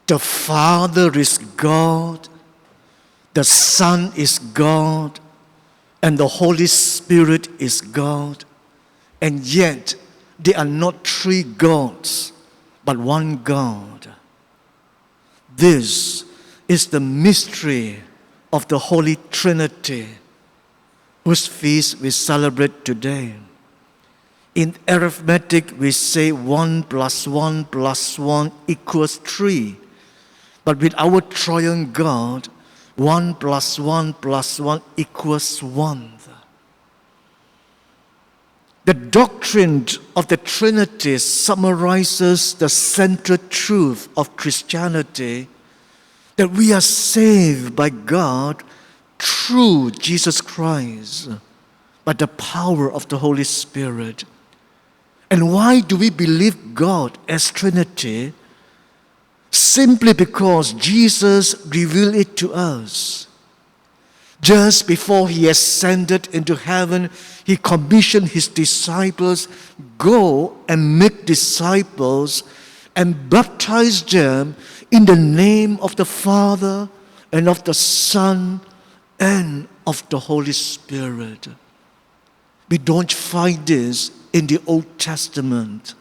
The Father is God, the Son is God, and the Holy Spirit is God. And yet, they are not three gods, but one God. This is the mystery of the Holy Trinity, whose feast we celebrate today. In arithmetic, we say 1 plus 1 plus 1 equals 3. But with our triune God, 1 plus 1 plus 1 equals 1. The doctrine of the Trinity summarizes the central truth of Christianity, that we are saved by God through Jesus Christ, by the power of the Holy Spirit. And why do we believe God as Trinity? Simply because Jesus revealed it to us. Just before he ascended into heaven, he commissioned his disciples, go and make disciples and baptize them in the name of the Father and of the Son and of the Holy Spirit. We don't find this in the Old Testament.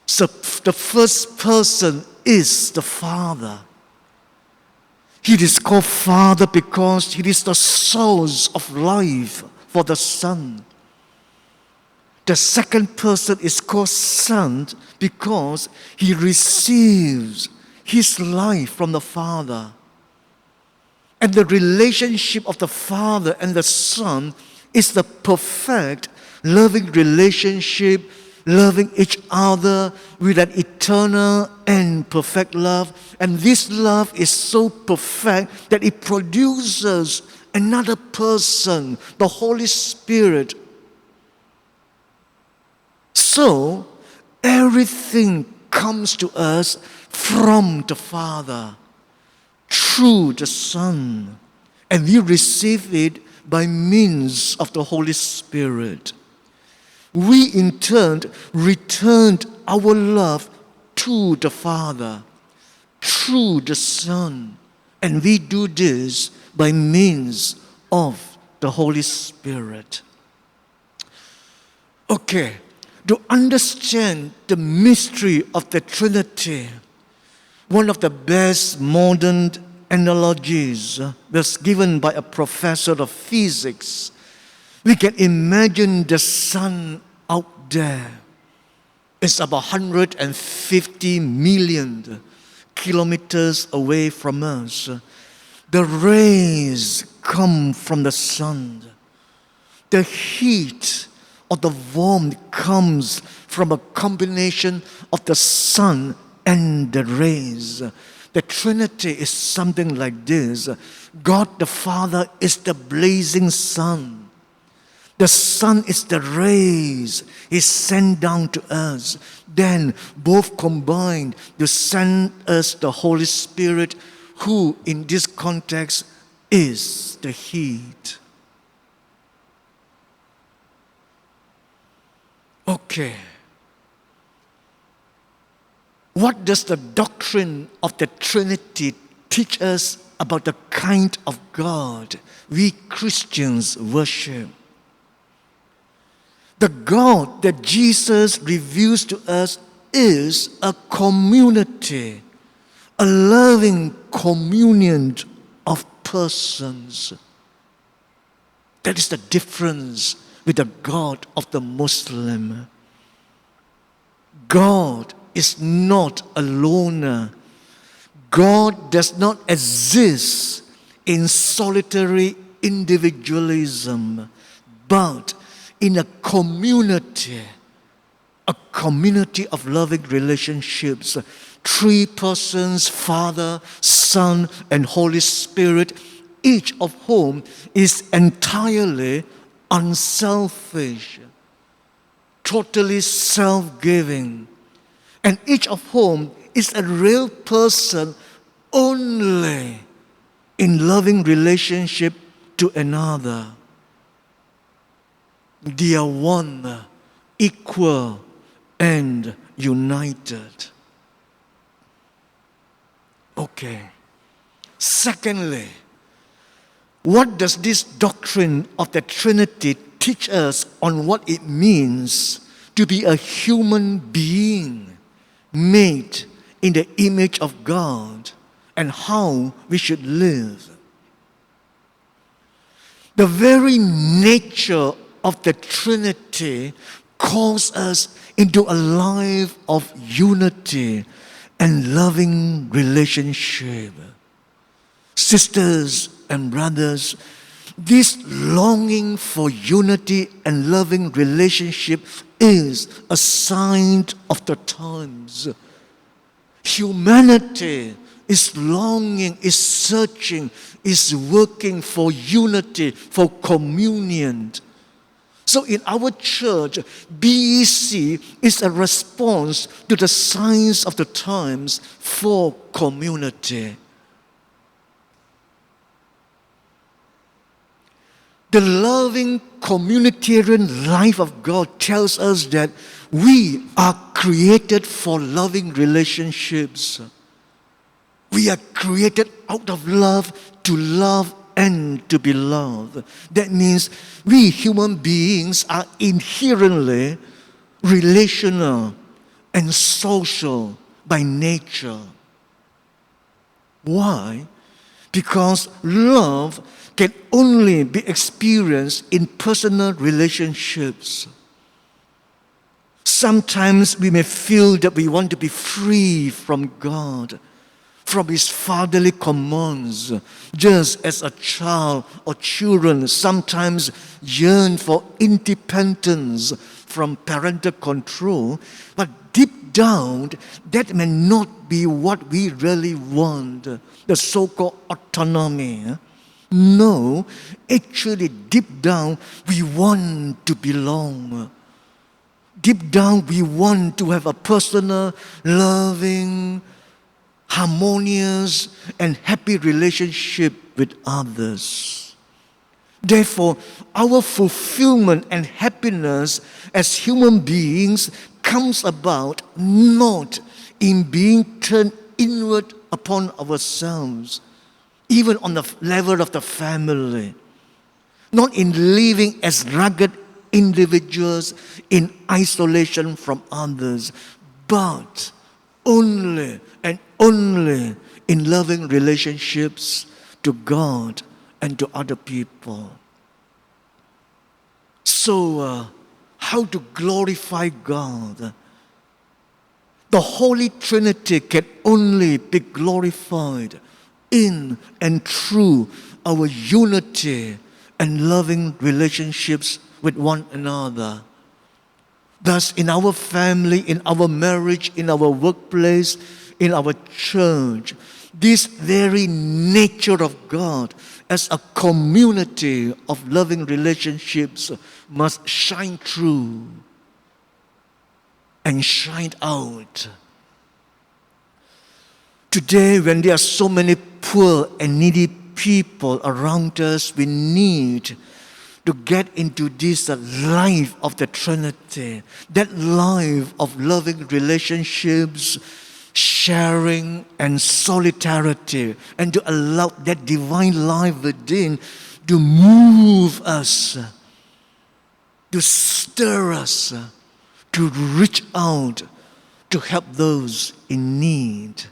So the first person is the Father. He is called Father because he is the source of life for the Son. The second person is called Son because he receives his life from the Father. And the relationship of the Father and the Son is the perfect, loving relationship, loving each other with an eternal and perfect love. And this love is so perfect that it produces another person, the Holy Spirit. So, everything comes to us from the Father, through the Son, and we receive it by means of the Holy Spirit. We in turn returned our love to the Father through the Son, and we do this by means of the Holy Spirit. Okay, to understand the mystery of the Trinity, one of the best modern analogies was given by a professor of physics. We can imagine the sun out there. It's about 150 million kilometers away from us. The rays come from the sun. The heat or the warmth comes from a combination of the sun and the rays. The Trinity is something like this. God the Father is the blazing sun. The sun is the rays He sent down to us. Then both combined to send us the Holy Spirit, who in this context is the heat. Okay. What does the doctrine of the Trinity teach us about the kind of God we Christians worship? The God that Jesus reveals to us is a community, a loving communion of persons. That is the difference with the God of the Muslim. God is not a loner. God does not exist in solitary individualism, but in a community of loving relationships. Three persons, Father, Son, and Holy Spirit, each of whom is entirely unselfish, totally self-giving, and each of whom is a real person only in loving relationship to another. They are one, equal, and united. Okay. Secondly, what does this doctrine of the Trinity teach us on what it means to be a human being made in the image of God and how we should live? The very nature of the Trinity calls us into a life of unity and loving relationship. Sisters and brothers, this longing for unity and loving relationship is a sign of the times. Humanity is longing, is searching, is working for unity, for communion. So in our church, BEC is a response to the signs of the times for community. The loving communitarian life of God tells us that we are created for loving relationships. We are created out of love to love and to be loved. That means we human beings are inherently relational and social by nature. Why? Because love can only be experienced in personal relationships. Sometimes we may feel that we want to be free from God, from His fatherly commands, just as a child or children sometimes yearn for independence from parental control, but deep down, that may not be what we really want, the so-called autonomy. No, actually deep down, we want to belong. Deep down, we want to have a personal, loving, harmonious, and happy relationship with others. Therefore, our fulfillment and happiness as human beings comes about not in being turned inward upon ourselves, even on the level of the family, not in living as rugged individuals in isolation from others, but only and only in loving relationships to God and to other people. So, how to glorify God? The Holy Trinity can only be glorified in and through our unity and loving relationships with one another. Thus, in our family, in our marriage, in our workplace, in our church, this very nature of God as a community of loving relationships must shine through and shine out. Today, when there are so many poor and needy people around us, we need to get into this life of the Trinity, that life of loving relationships, sharing and solidarity, and to allow that divine life within to move us, to stir us, to reach out, to help those in need.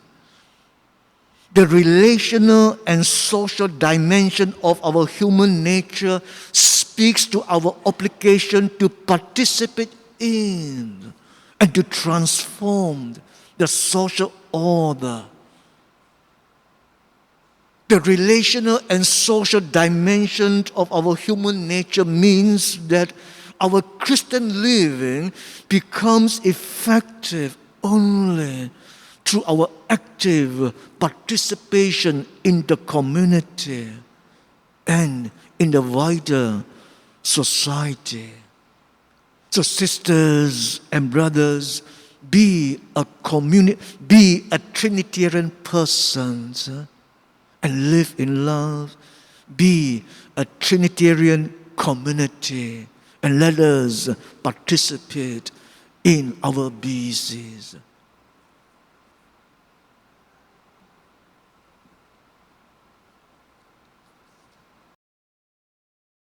The relational and social dimension of our human nature speaks to our obligation to participate in and to transform the social order. The relational and social dimension of our human nature means that our Christian living becomes effective only through our active participation in the community and in the wider society. So sisters and brothers, be a Trinitarian person and live in love. Be a Trinitarian community and let us participate in our BCs.